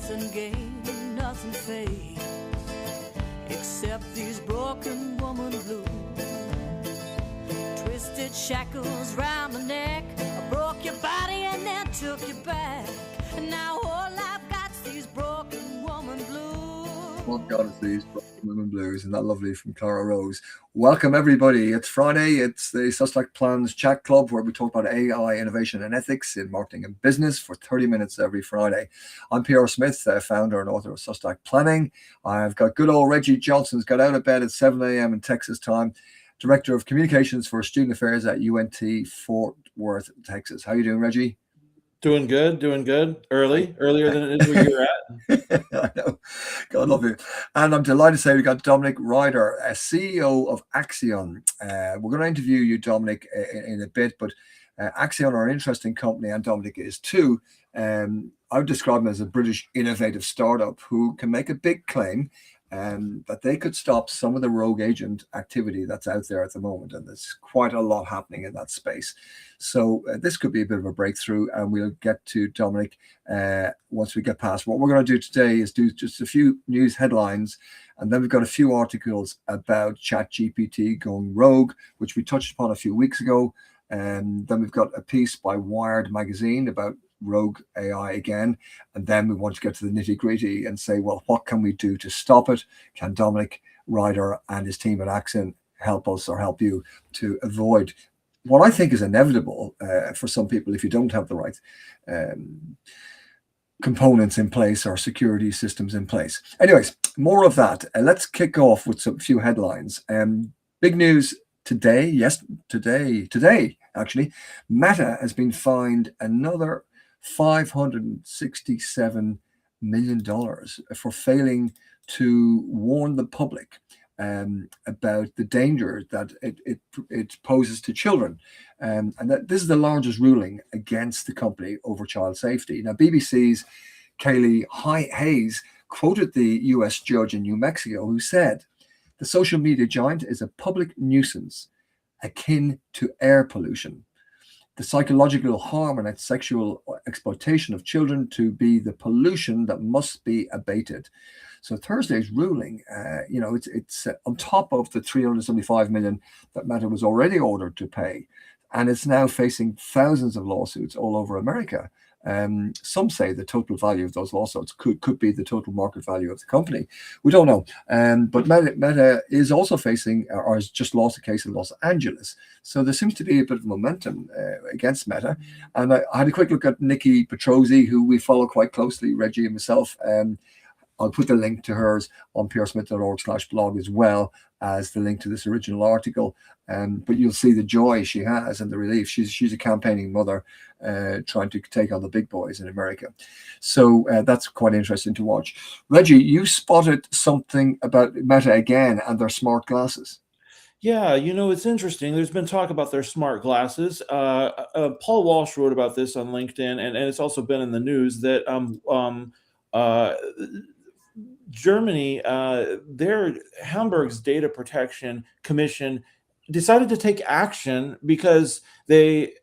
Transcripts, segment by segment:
nothing gain, nothing fade, except these broken woman blues. Twisted shackles round my neck, I broke your body and then took you back, and now all I've got's these broken woman blues. What God is these broken women blues? Isn't that lovely from Clara Rose? Welcome everybody. It's Friday. It's the SOSTAC Plans Chat Club, where we talk about AI, innovation and ethics in marketing and business for 30 minutes every Friday. I'm Pierre Smith, founder and author of SOSTAC Planning. I've got good old Reggie Johnson's got out of bed at 7 a.m. in Texas time, Director of Communications for Student Affairs at UNT Fort Worth, Texas. How you doing, Reggie? Doing good. Earlier than it is where you're at. I know. God love you. And I'm delighted to say we got Dominic Ryder, CEO of Axion. We're going to interview you, Dominic, in a bit, but Axion are an interesting company, and Dominic is too. I would describe them as a British innovative startup who can make a big claim that they could stop some of the rogue agent activity that's out there at the moment. And there's quite a lot happening in that space. So this could be a bit of a breakthrough, and we'll get to Dominic once we get past. What we're going to do today is do just a few news headlines, and then we've got a few articles about ChatGPT going rogue, which we touched upon a few weeks ago. And then we've got a piece by Wired magazine about rogue AI again, and then we want to get to the nitty-gritty and say, well, what can we do to stop it? Can Dominic Ryder and his team at Axion help us or help you to avoid what I think is inevitable for some people if you don't have the right components in place or security systems in place? Anyways, more of that. Let's kick off with some few headlines. Big news today, actually, Meta has been fined another $567 million for failing to warn the public about the danger that it poses to children. And that this is the largest ruling against the company over child safety. Now, BBC's Kaylee Hayes quoted the US judge in New Mexico who said, "The social media giant is a public nuisance akin to air pollution. The psychological harm and its sexual exploitation of children to be the pollution that must be abated." So Thursday's ruling, it's on top of the $375 million that Meta was already ordered to pay, and it's now facing thousands of lawsuits all over America. Some say the total value of those lawsuits could be the total market value of the company. We don't know. But Meta is also facing, or has just lost a case in Los Angeles. So there seems to be a bit of momentum against Meta. And I had a quick look at Nikki Petrozzi, who we follow quite closely, Reggie and myself. I'll put the link to hers on piersmith.org/blog, as well as the link to this original article. But you'll see the joy she has and the relief. She's a campaigning mother trying to take on the big boys in America. So that's quite interesting to watch. Reggie, you spotted something about Meta again and their smart glasses. Yeah, it's interesting. There's been talk about their smart glasses. Paul Walsh wrote about this on LinkedIn, and it's also been in the news that Germany, their Hamburg's Data Protection Commission decided to take action because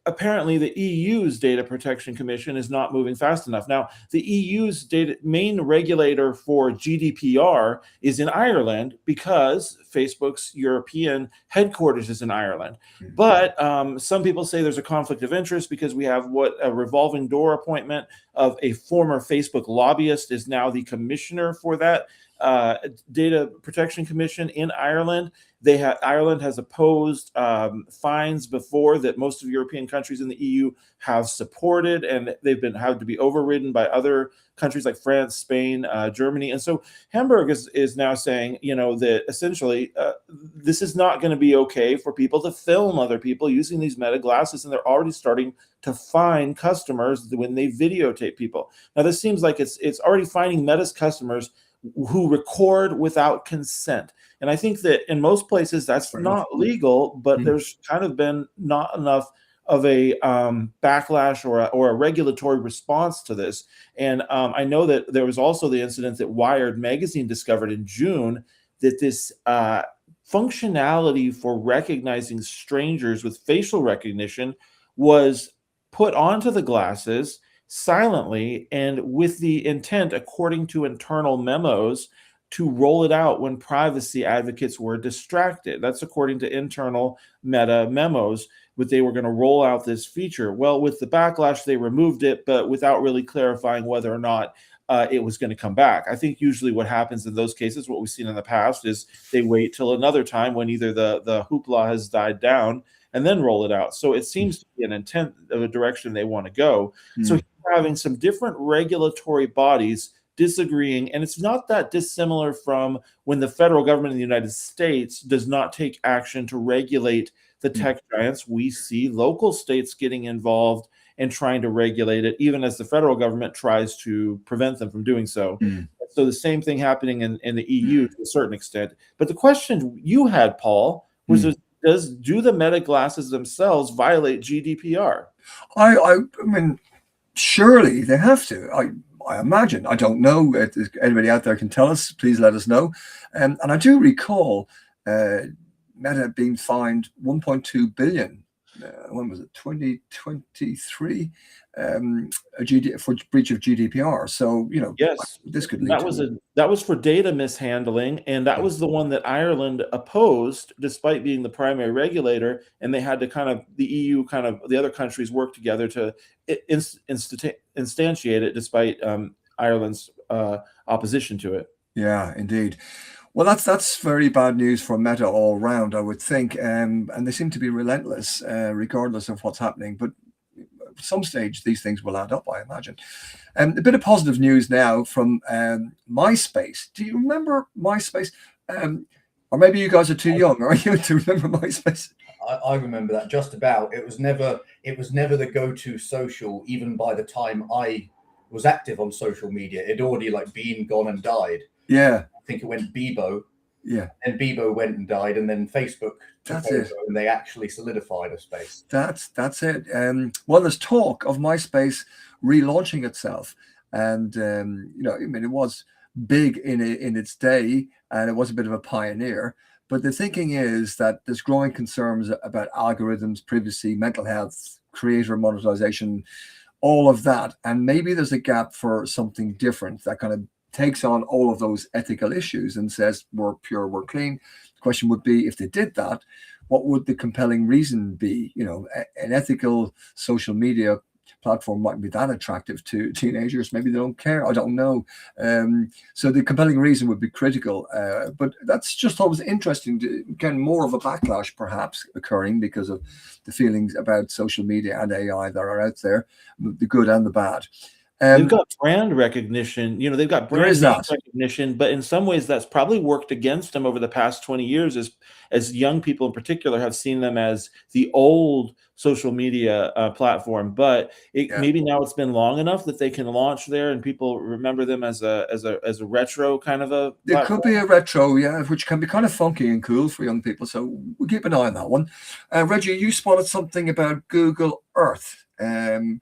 apparently the EU's Data Protection Commission is not moving fast enough. Now, the EU's main regulator for GDPR is in Ireland because Facebook's European headquarters is in Ireland. Mm-hmm. But some people say there's a conflict of interest because we have a revolving door appointment of a former Facebook lobbyist is now the commissioner for that Data Protection Commission in Ireland. Ireland has opposed fines before that most of European countries in the EU have supported, and they've had to be overridden by other countries like France, Spain, Germany. And so Hamburg is now saying, that essentially this is not going to be okay for people to film other people using these Meta glasses, and they're already starting to fine customers when they videotape people. Now, this seems like it's already fining Meta's customers who record without consent. And I think that in most places that's not legal, but there's kind of been not enough of a backlash or a regulatory response to this. And I know that there was also the incident that Wired magazine discovered in June that this functionality for recognizing strangers with facial recognition was put onto the glasses, silently and with the intent, according to internal memos, to roll it out when privacy advocates were distracted. That's according to internal Meta memos, but they were going to roll out this feature. Well, with the backlash, they removed it, but without really clarifying whether or not it was going to come back. I think usually what happens in those cases, what we've seen in the past, is they wait till another time when either the hoopla has died down and then roll it out. So it seems to be an intent of a direction they want to go. So having some different regulatory bodies disagreeing, and it's not that dissimilar from when the federal government in the United States does not take action to regulate the tech giants. We see local states getting involved and trying to regulate it, even as the federal government tries to prevent them from doing so. So the same thing happening in the EU to a certain extent. But the question you had, Paul, was do the Meta glasses themselves violate GDPR? I mean, surely they have to. I imagine. I don't know. If anybody out there can tell us, please let us know. And I do recall Meta being fined 1.2 billion. When was it? 2023 for breach of GDPR. So yes, this could lead that was for data mishandling, and that was the one that Ireland opposed, despite being the primary regulator. And they had to the EU, the other countries work together to instantiate it, despite Ireland's opposition to it. Yeah, indeed. Well, that's very bad news for Meta all round, I would think, and they seem to be relentless, regardless of what's happening. But at some stage, these things will add up, I imagine. A bit of positive news now from MySpace. Do you remember MySpace? Or maybe you guys are too young, are you, to remember MySpace? I remember that just about. It was never the go-to social, even by the time I was active on social media. It'd already been gone and died. Yeah. I think it went Bebo. Yeah. And Bebo went and died, and then Facebook took over, and they actually solidified a space. That's it. Well, there's talk of MySpace relaunching itself, and it was big in its day, and it was a bit of a pioneer. But the thinking is that there's growing concerns about algorithms, privacy, mental health, creator monetization, all of that, and maybe there's a gap for something different that kind of takes on all of those ethical issues and says we're pure, we're clean. The question would be, if they did that, what would the compelling reason be? An ethical social media platform mightn't be that attractive to teenagers. Maybe they don't care. I don't know. So the compelling reason would be critical. But that's just always interesting to get more of a backlash perhaps occurring because of the feelings about social media and AI that are out there, the good and the bad. They've got brand recognition, they've got brand recognition, but in some ways that's probably worked against them over the past 20 years as young people in particular have seen them as the old social media platform. But maybe now it's been long enough that they can launch there and people remember them as a retro kind of a platform. It could be a retro, yeah, which can be kind of funky and cool for young people. So we'll keep an eye on that one. Reggie, you spotted something about Google Earth.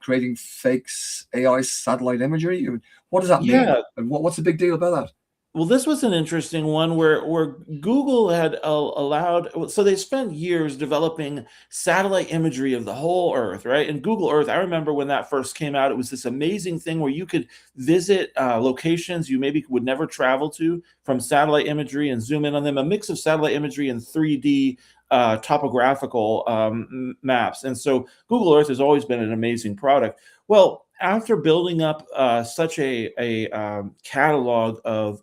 Creating fake AI satellite imagery. What does that mean? And what's the big deal about that? Well, this was an interesting one where Google had allowed, so they spent years developing satellite imagery of the whole Earth, right? And Google Earth, I remember when that first came out, it was this amazing thing where you could visit locations you maybe would never travel to from satellite imagery and zoom in on them, a mix of satellite imagery and 3D topographical maps. And so Google Earth has always been an amazing product. Well, after building up such a catalog of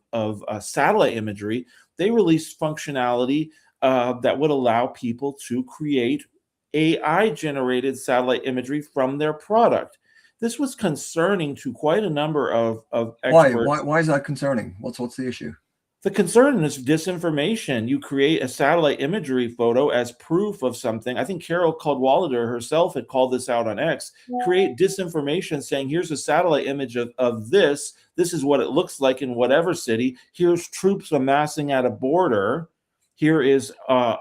satellite imagery, they released functionality that would allow people to create AI-generated satellite imagery from their product. This was concerning to quite a number of experts. Why is that concerning? What's the issue? The concern is disinformation. You create a satellite imagery photo as proof of something. I think Carol Cadwalader herself had called this out on X. Create disinformation saying, here's a satellite image of this. This is what it looks like in whatever city. Here's troops amassing at a border. Here is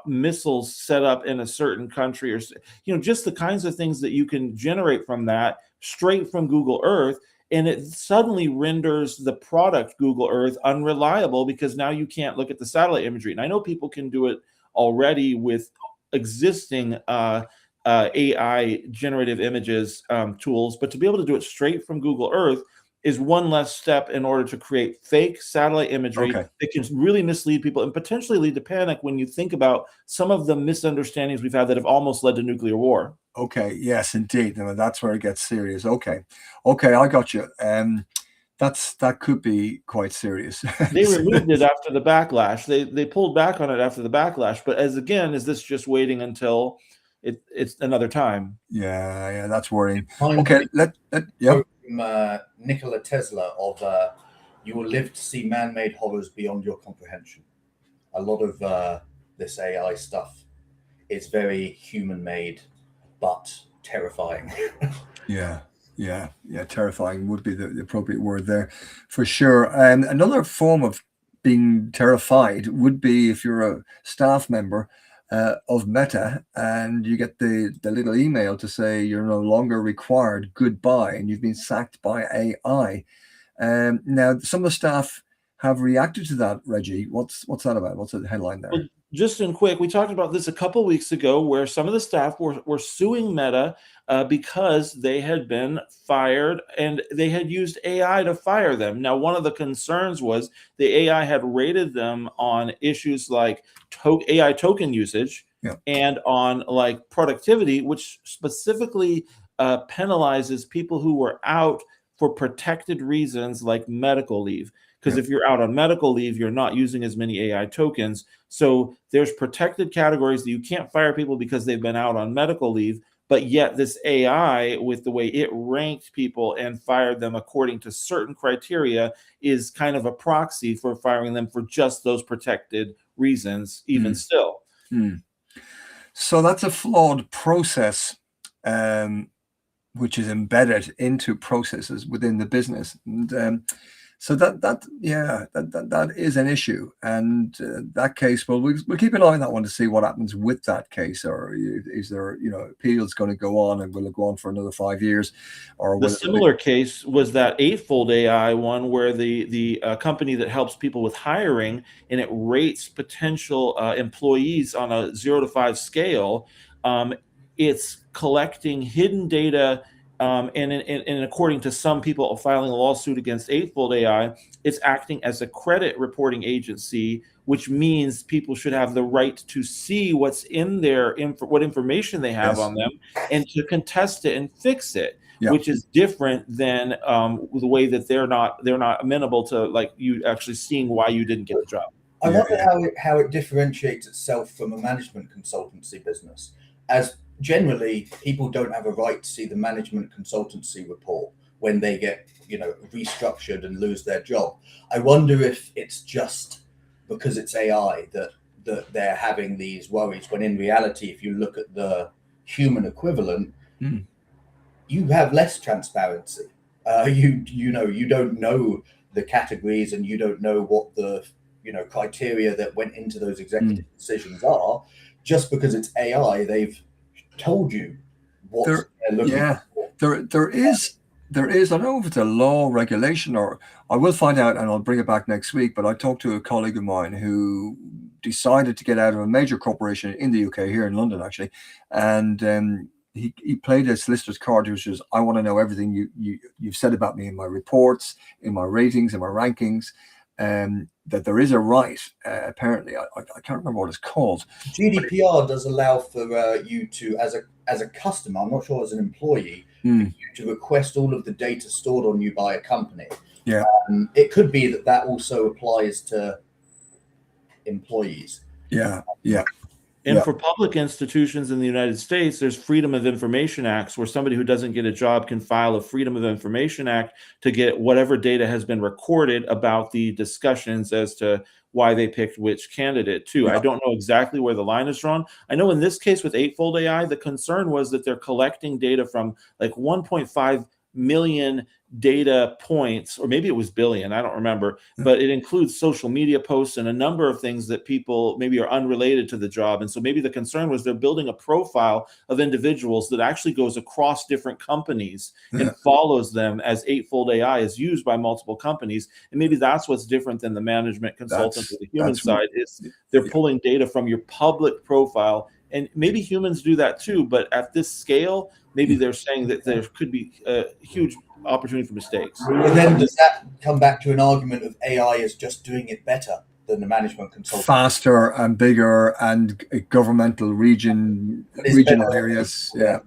missiles set up in a certain country, or just the kinds of things that you can generate from that straight from Google Earth. And it suddenly renders the product Google Earth unreliable because now you can't look at the satellite imagery. And I know people can do it already with existing AI generative images tools, but to be able to do it straight from Google Earth is one less step in order to create fake satellite imagery Okay. that can really mislead people and potentially lead to panic when you think about some of the misunderstandings we've had that have almost led to nuclear war. Okay. Yes, indeed. Now, that's where it gets serious. Okay. Okay, I got you. That could be quite serious. They removed it after the backlash. They pulled back on it after the backlash. But is this just waiting until it's another time? Yeah, that's worrying. Reminds Okay, me yeah. from Nikola Tesla of "You will live to see man-made horrors beyond your comprehension." A lot of this AI stuff is very human-made, but terrifying. Yeah, terrifying would be the appropriate word there, for sure. And another form of being terrified would be if you're a staff member of Meta and you get the little email to say you're no longer required, goodbye, and you've been sacked by AI. Now, some of the staff have reacted to that, Reggie. What's that about? What's the headline there? Well, just in quick, we talked about this a couple weeks ago where some of the staff were suing Meta because they had been fired and they had used AI to fire them. Now, one of the concerns was the AI had rated them on issues like AI token usage Yeah. and on like productivity, which specifically penalizes people who were out for protected reasons like medical leave. Because if you're out on medical leave, you're not using as many AI tokens. So there's protected categories that you can't fire people because they've been out on medical leave. But yet this AI, with the way it ranked people and fired them according to certain criteria, is kind of a proxy for firing them for just those protected reasons, even still. So that's a flawed process, which is embedded into processes within the business. And so that is an issue, and that case, we'll keep an eye on that one to see what happens with that case, or is there appeals going to go on, and will it go on for another 5 years, or the similar case was that Eightfold AI one, where the company that helps people with hiring and it rates potential employees on a 0 to 5 scale. It's collecting hidden data. And according to some people filing a lawsuit against Eightfold AI, it's acting as a credit reporting agency, which means people should have the right to see what's in their what information they have on them, and to contest it and fix it, which is different than the way that they're not amenable to like you actually seeing why you didn't get the job. I wonder how it differentiates itself from a management consultancy business, as generally people don't have a right to see the management consultancy report when they get restructured and lose their job. I wonder if it's just because it's AI that they're having these worries, when in reality, if you look at the human equivalent, you have less transparency. You don't know the categories, and you don't know what the criteria that went into those executive decisions are. Just because it's AI, they've told you what they're looking for. There is, I don't know if it's a law, regulation, or I will find out and I'll bring it back next week, but I talked to a colleague of mine who decided to get out of a major corporation in the UK, here in London actually, and he played a solicitor's card, which is, I want to know everything you've said about me in my reports, in my ratings, in my rankings. That there is a right, apparently, I can't remember what it's called. GDPR does allow for you to, as a customer, I'm not sure as an employee, you to request all of the data stored on you by a company. Yeah. It could be that also applies to employees. Yeah. And for public institutions in the United States, there's Freedom of Information Acts, where somebody who doesn't get a job can file a Freedom of Information Act to get whatever data has been recorded about the discussions as to why they picked which candidate too. I don't know exactly where the line is drawn. I know in this case with Eightfold AI, the concern was that they're collecting data from like 1.5 million data points, or maybe it was billion, I don't remember, but it includes social media posts and a number of things that people maybe are unrelated to the job. And so maybe the concern was they're building a profile of individuals that actually goes across different companies and follows them, as Eightfold AI is used by multiple companies. And maybe that's what's different than the management consultant or the human side, is they're pulling data from your public profile And maybe humans do that too, but at this scale, maybe they're saying that there could be a huge opportunity for mistakes. But then does that come back to an argument of AI is just doing it better than the management consultant? Faster and bigger and governmental regional areas. Yeah.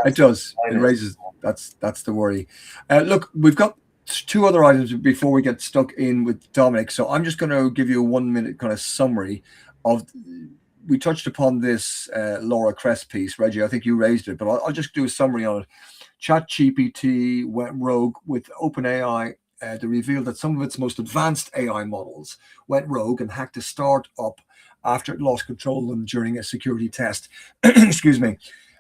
It does. It raises, that's the worry. Look, we've got two other items before we get stuck in with Dominic. So I'm just going to give you a 1 minute kind of summary of, we touched upon this Laura Kress piece, Reggie. I think you raised it, but I'll just do a summary on it. ChatGPT went rogue with OpenAI. They revealed that some of its most advanced AI models went rogue and hacked a startup after it lost control of them during a security test. Excuse me.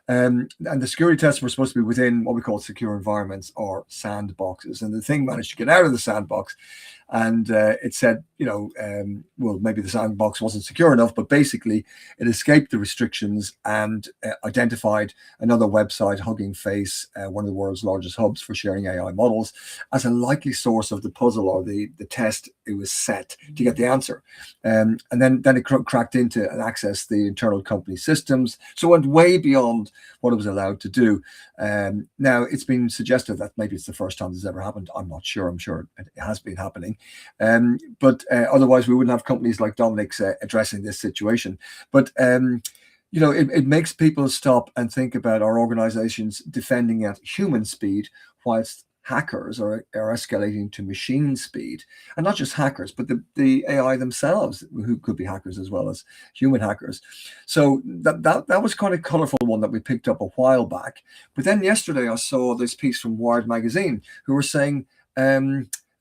And the security tests were supposed to be within what we call secure environments or sandboxes. And the thing managed to get out of the sandbox. And it said, well, maybe the sandbox wasn't secure enough, but basically it escaped the restrictions and identified another website, Hugging Face, one of the world's largest hubs for sharing AI models, as a likely source of the puzzle or the test it was set to get the answer. And then it cracked into and accessed the internal company systems. So it went way beyond what it was allowed to do. Now, it's been suggested that maybe it's the first time this has ever happened. I'm not sure. I'm sure it has been happening. But otherwise, we wouldn't have companies like Dominic's addressing this situation. But it makes people stop and think about our organizations defending at human speed, whilst hackers are escalating to machine speed. And not just hackers, but the AI themselves, who could be hackers as well as human hackers. So that was kind of colorful one that we picked up a while back. But then yesterday I saw this piece from Wired Magazine, who were saying,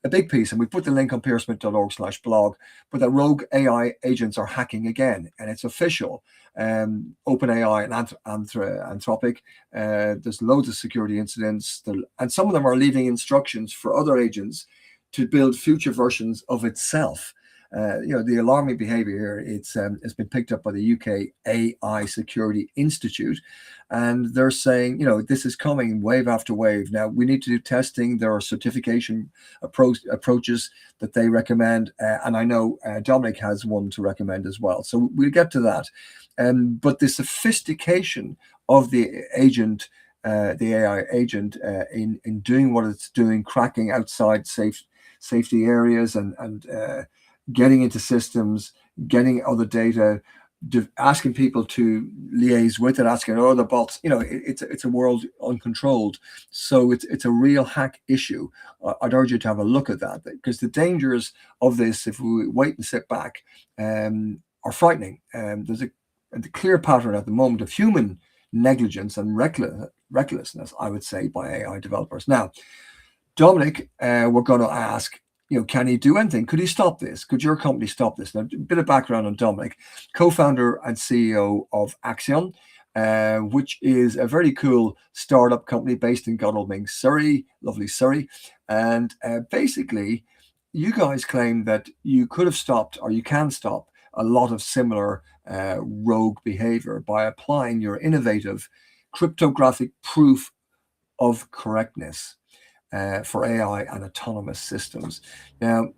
a big piece, and we put the link on pearsmith.org/blog, but that rogue AI agents are hacking again, and it's official. OpenAI and Anthropic, there's loads of security incidents, and some of them are leaving instructions for other agents to build future versions of itself. The alarming behavior here, it's been picked up by the UK AI Security Institute, and they're saying, this is coming wave after wave. Now, we need to do testing. There are certification approaches that they recommend, and I know Dominic has one to recommend as well. So we'll get to that. But the sophistication of the agent, the AI agent, in doing what it's doing, cracking outside safety areas and getting into systems, getting other data, asking people to liaise with it, asking other bots. It's a world uncontrolled. So it's a real hack issue. I'd urge you to have a look at that, because the dangers of this, if we wait and sit back, are frightening. There's a clear pattern at the moment of human negligence and recklessness, I would say, by AI developers. Now, Dominic, we're going to ask, can he do anything? Could he stop this? Could your company stop this? Now, a bit of background on Dominic, co-founder and CEO of Axion, which is a very cool startup company based in Godalming, Surrey, lovely Surrey. And basically, you guys claim that you could have stopped, or you can stop, a lot of similar rogue behavior by applying your innovative cryptographic proof of correctness for AI and autonomous systems. Now,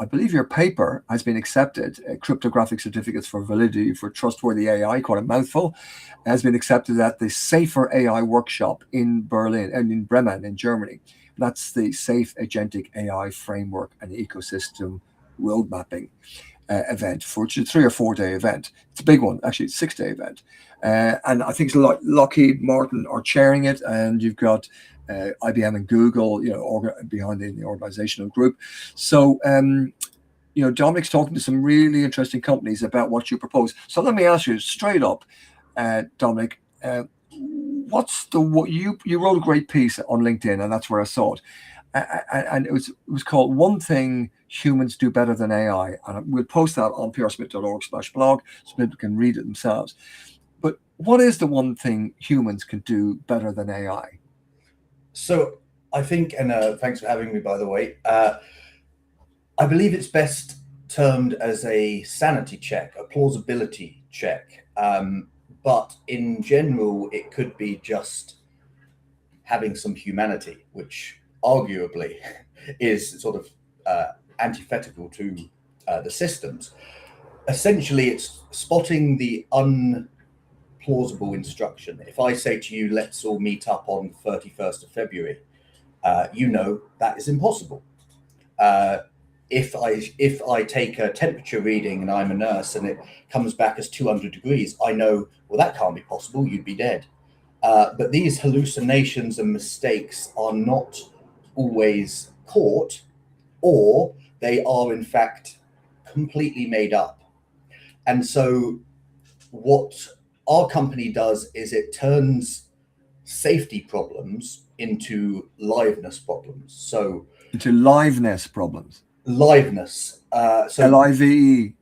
I believe your paper has been accepted. Cryptographic certificates for validity for trustworthy AI, quite a mouthful, has been accepted at the Safer AI workshop in Berlin and in Bremen in Germany. That's the Safe Agentic AI Framework and Ecosystem Road Mapping event, which is a 3 or 4 day event. It's a big one, actually, it's a 6 day event. And I think it's Lockheed Martin are chairing it, and you've got IBM and Google, behind the organizational group. So, Dominic's talking to some really interesting companies about what you propose. So let me ask you straight up, Dominic, what you wrote a great piece on LinkedIn, and that's where I saw it. And it was called "One Thing Humans Do Better Than AI," and we'll post that on pearsmith.org/blog so people can read it themselves. But what is the one thing humans can do better than AI? So I think, and thanks for having me, by the way. I believe it's best termed as a sanity check, a plausibility check. But in general, it could be just having some humanity, which arguably is sort of antithetical to the systems. Essentially, it's spotting the plausible instruction. If I say to you, let's all meet up on the 31st of February, you know that is impossible. If I take a temperature reading and I'm a nurse and it comes back as 200 degrees, I know, well, that can't be possible. You'd be dead. But these hallucinations and mistakes are not always caught, or they are in fact completely made up. And so what our company does is it turns safety problems into liveness problems. So Into liveness problems. liveness. So Live.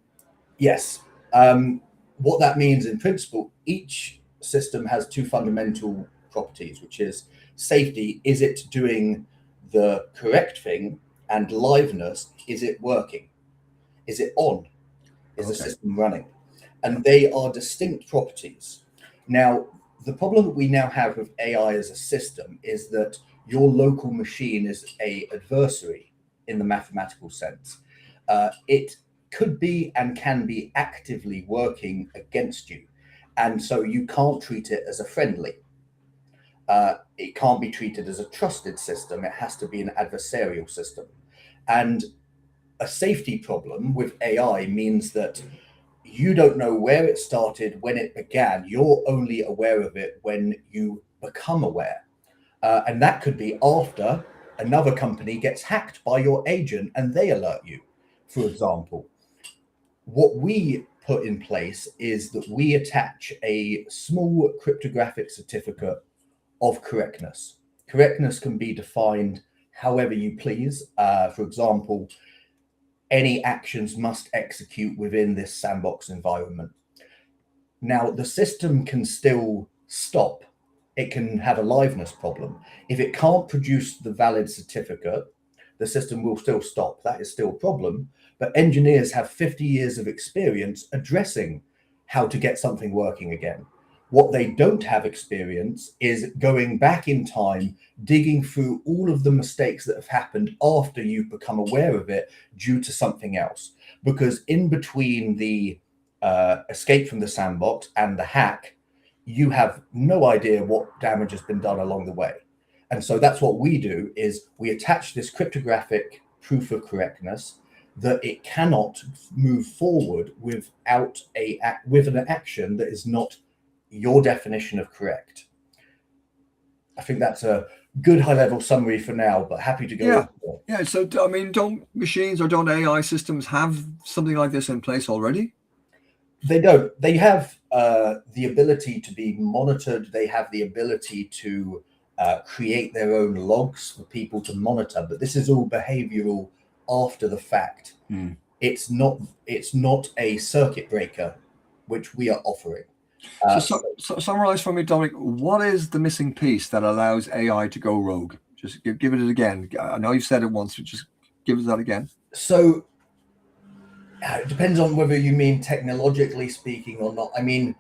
yes. What that means in principle, each system has two fundamental properties, which is safety, is it doing the correct thing? And liveness, is it working? Is it on? Is the system running? And they are distinct properties. Now, the problem that we now have with AI as a system is that your local machine is an adversary in the mathematical sense. It could be and can be actively working against you. And so you can't treat it as a friendly. It can't be treated as a trusted system. It has to be an adversarial system. And a safety problem with AI means that you don't know where it started, when it began. You're only aware of it when you become aware. And that could be after another company gets hacked by your agent and they alert you, for example. What we put in place is that we attach a small cryptographic certificate of correctness. Correctness can be defined however you please. For example, any actions must execute within this sandbox environment. Now, the system can still stop. It can have a liveness problem. If it can't produce the valid certificate, the system will still stop. That is still a problem. But engineers have 50 years of experience addressing how to get something working again. What they don't have experience is going back in time, digging through all of the mistakes that have happened after you've become aware of it due to something else. Because in between the escape from the sandbox and the hack, you have no idea what damage has been done along the way. And so that's what we do, is we attach this cryptographic proof of correctness that it cannot move forward without with an action that is not your definition of correct. I think that's a good high-level summary for now, but happy to go over more. Yeah. So, I mean, don't machines or don't AI systems have something like this in place already? They don't. They have the ability to be monitored. They have the ability to create their own logs for people to monitor. But this is all behavioral after the fact. It's not a circuit breaker, which we are offering. So summarize for me, Dominic, what is the missing piece that allows AI to go rogue? Just give it again. I know you've said it once, but just give us that again. So it depends on whether you mean technologically speaking or not. I mean,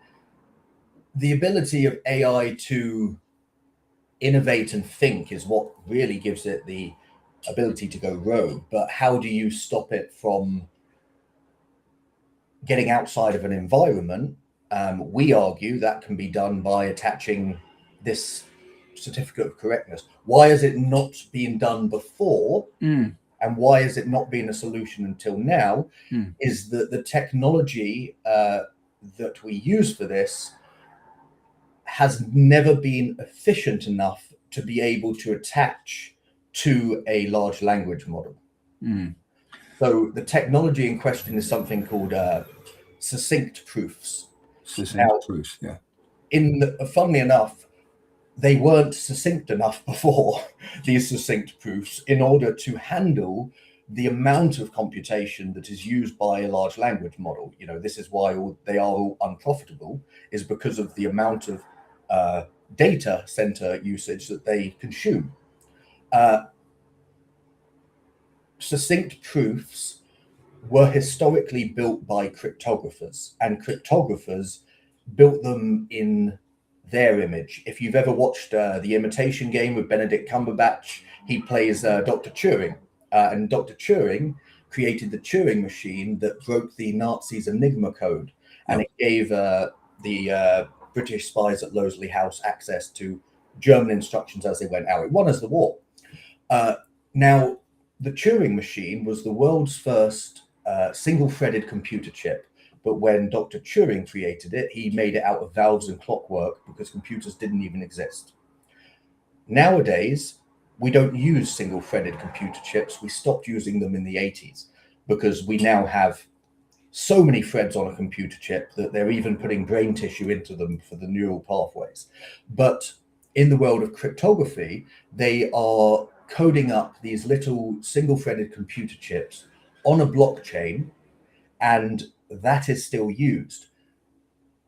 the ability of AI to innovate and think is what really gives it the ability to go rogue. But how do you stop it from getting outside of an environment? We argue that can be done by attaching this certificate of correctness. Why has it not been done before? And why has it not been a solution until now? Is that the technology that we use for this has never been efficient enough to be able to attach to a large language model. So the technology in question is something called succinct proofs. Proofs, yeah. Funnily enough, they weren't succinct enough before, these succinct proofs, in order to handle the amount of computation that is used by a large language model. You know, this is why they are all unprofitable, is because of the amount of data center usage that they consume. Succinct proofs were historically built by cryptographers, and cryptographers built them in their image. If you've ever watched The Imitation Game with Benedict Cumberbatch, he plays Dr. Turing, and Dr. Turing created the Turing machine that broke the Nazis' Enigma code, and it gave the British spies at Loseley House access to German instructions as they went out. It won us the war. Now, the Turing machine was the world's first single-threaded computer chip. But when Dr. Turing created it, he made it out of valves and clockwork because computers didn't even exist. Nowadays, we don't use single-threaded computer chips. We stopped using them in the 80s because we now have so many threads on a computer chip that they're even putting brain tissue into them for the neural pathways. But in the world of cryptography, they are coding up these little single-threaded computer chips on a blockchain, and that is still used.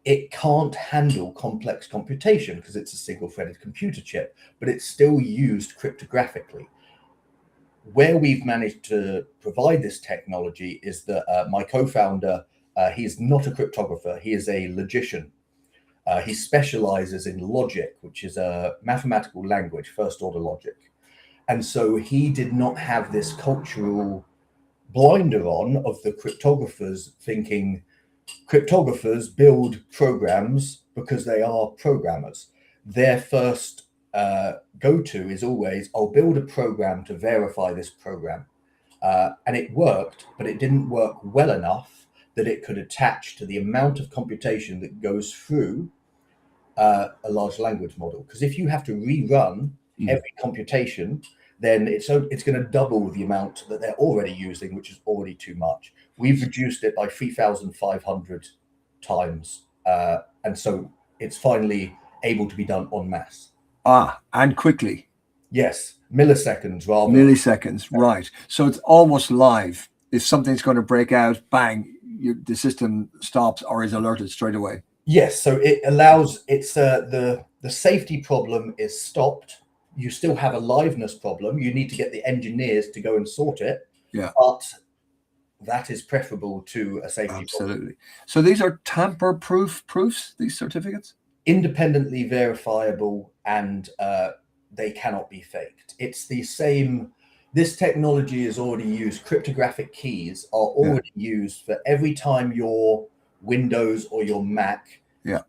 It can't handle complex computation because it's a single-threaded computer chip, but it's still used cryptographically. Where we've managed to provide this technology is that my co-founder, he's not a cryptographer, he is a logician. He specializes in logic, which is a mathematical language, first-order logic. And so he did not have this cultural blinder on of the cryptographers thinking cryptographers build programs because they are programmers. Their first go-to is always, I'll build a program to verify this program. And it worked, but it didn't work well enough that it could attach to the amount of computation that goes through a large language model. Because if you have to rerun every computation, then it's going to double the amount that they're already using, which is already too much. We've reduced it by 3,500 times. And so it's finally able to be done en masse. And quickly. Yes, milliseconds rather. Milliseconds, right. So it's almost live. If something's going to break out, bang, the system stops or is alerted straight away. Yes, so it allows, it's the safety problem is stopped. You still have a liveness problem. You need to get the engineers to go and sort it. Yeah. But that is preferable to a safety Absolutely. problem. So these are tamper-proof proofs, these certificates? Independently verifiable, and they cannot be faked. It's the same. This technology is already used. Cryptographic keys are already used for every time your Windows or your Mac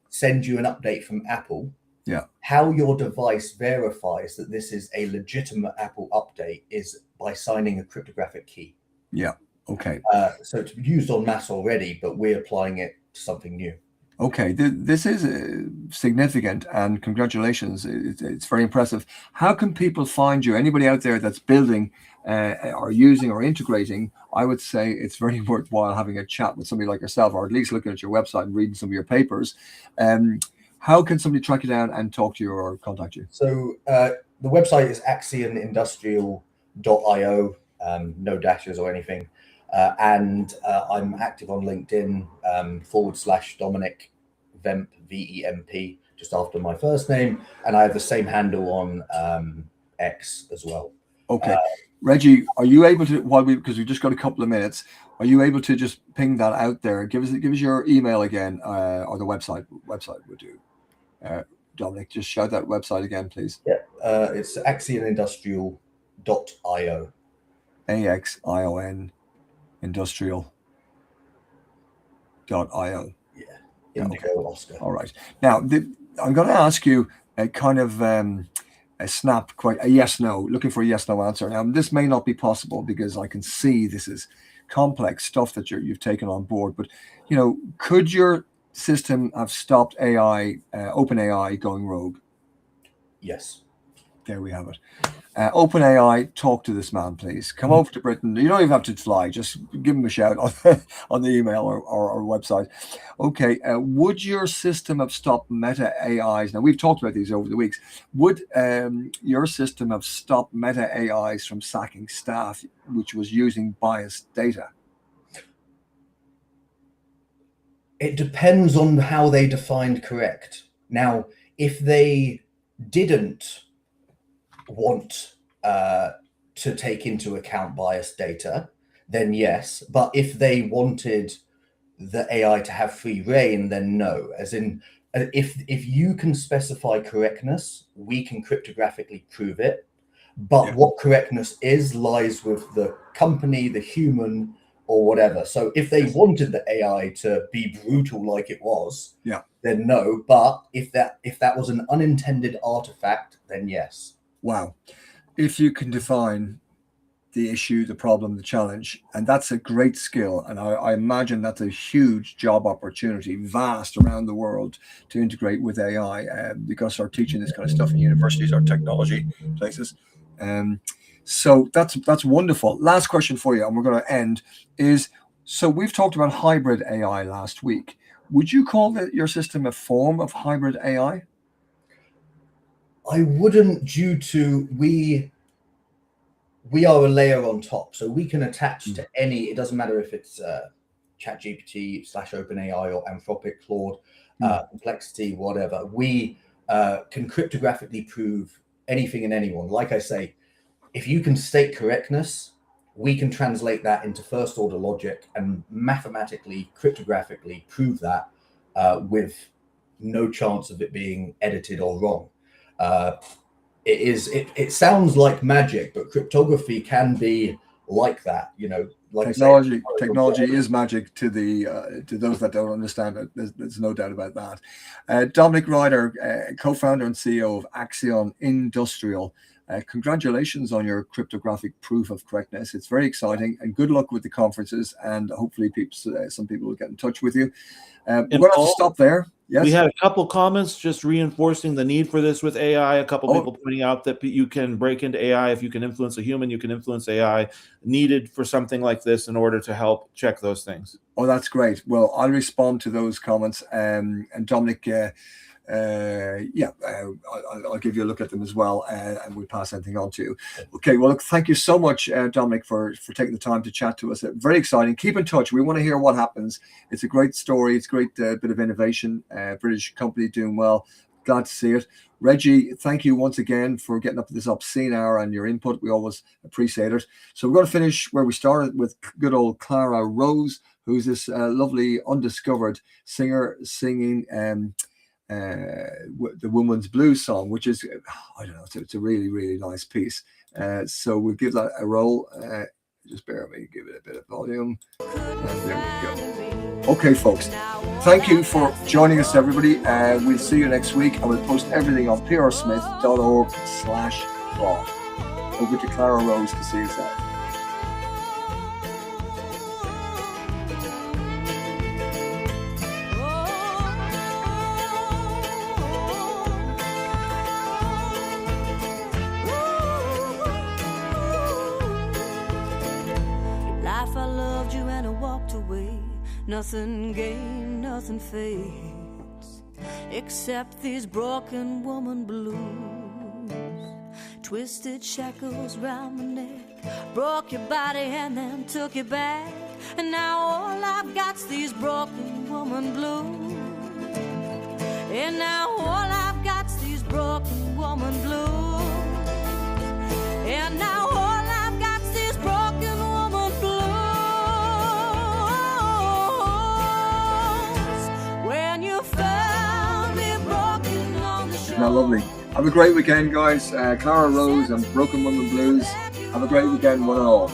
send you an update from Apple. Yeah. How your device verifies that this is a legitimate Apple update is by signing a cryptographic key. Yeah. Okay. So it's used en masse already, but we're applying it to something new. Okay. This is significant, and congratulations. It's very impressive. How can people find you? Anybody out there that's building or using or integrating, I would say it's very worthwhile having a chat with somebody like yourself, or at least looking at your website and reading some of your papers. How can somebody track you down and talk to you or contact you? So the website is axionindustrial.io, no dashes or anything. And I'm active on LinkedIn, /Dominic Vemp, VEMP, just after my first name. And I have the same handle on X as well. Okay. Reggie, are you able to, because we've just got a couple of minutes, are you able to just ping that out there? Give us your email again, or the website would do. Dominic, just shout that website again, please. Yeah, it's axionindustrial.io. AXION industrial.io. Yeah, Indigo Oscar. All right. Now, I'm going to ask you a kind of a yes/no, looking for a yes/no answer. Now, this may not be possible because I can see this is complex stuff that you've taken on board. But could your system have stopped AI, OpenAI going rogue? Yes. There we have it. OpenAI, talk to this man, please. Come over to Britain. You don't even have to fly. Just give him a shout on the email or website. Okay. Would your system have stopped Meta AIs? Now, we've talked about these over the weeks. Would your system have stopped Meta AIs from sacking staff, which was using biased data? It depends on how they defined correct. Now, if they didn't want to take into account biased data, then yes. But if they wanted the AI to have free reign, then no. As in, if you can specify correctness, we can cryptographically prove it. But what correctness is lies with the company, the human, or whatever. So if they wanted the AI to be brutal like it was, Yeah. then no. But if that was an unintended artifact, then yes. Wow. If you can define the issue, the problem, the challenge, and that's a great skill. And I imagine that's a huge job opportunity, vast around the world, to integrate with AI, because they're teaching this kind of stuff in universities or technology places. So that's wonderful. Last question for you, and we're going to end, is, so we've talked about hybrid AI last week. Would you call your system a form of hybrid AI? I wouldn't, due to we are a layer on top, so we can attach to any. It doesn't matter if it's ChatGPT / OpenAI or Anthropic, Claude, Complexity, whatever. We can cryptographically prove anything and anyone. Like I say, if you can state correctness, we can translate that into first order logic and mathematically, cryptographically prove that with no chance of it being edited or wrong. It sounds like magic, but cryptography can be like that, you know. Like technology is magic to those that don't understand it. There's no doubt about that. Dominic Ryder, co-founder and CEO of Axion Industrial. Congratulations on your cryptographic proof of correctness. It's very exciting, and good luck with the conferences. And hopefully, some people will get in touch with you. We're going to have to stop there. Yes. We had a couple comments just reinforcing the need for this with AI. A couple people pointing out that you can break into AI. If you can influence a human, you can influence AI, needed for something like this in order to help check those things. Oh, that's great. Well, I'll respond to those comments. And Dominic, I'll give you a look at them as well, and we'll pass anything on to you. Okay, well, look, thank you so much, Dominic, for taking the time to chat to us. Very exciting. Keep in touch. We want to hear what happens. It's a great story. It's a great bit of innovation. British company doing well. Glad to see it. Reggie, thank you once again for getting up at this obscene hour and your input. We always appreciate it. So we're going to finish where we started with good old Clara Rose, who's this lovely undiscovered singer singing the Woman's Blues song, which is, I don't know, it's a really, really nice piece. So we'll give that a roll. Just bear with me, give it a bit of volume. And there we go. Okay, folks, thank you for joining us, everybody. We'll see you next week, and we'll post everything on prsmith.org/blog. Over to Clara Rose to see us out. Nothing gained, nothing fades, except these broken woman blues. Twisted shackles round my neck, broke your body and then took you back. And now all I've got's these broken woman blues. And now all I've got's these broken woman blues. And now all I've got's these broken woman blues. When you found me broken on the shore. Now, lovely. Have a great weekend, guys. Clara Rose and Broken Woman Blues. Have a great weekend, one and all.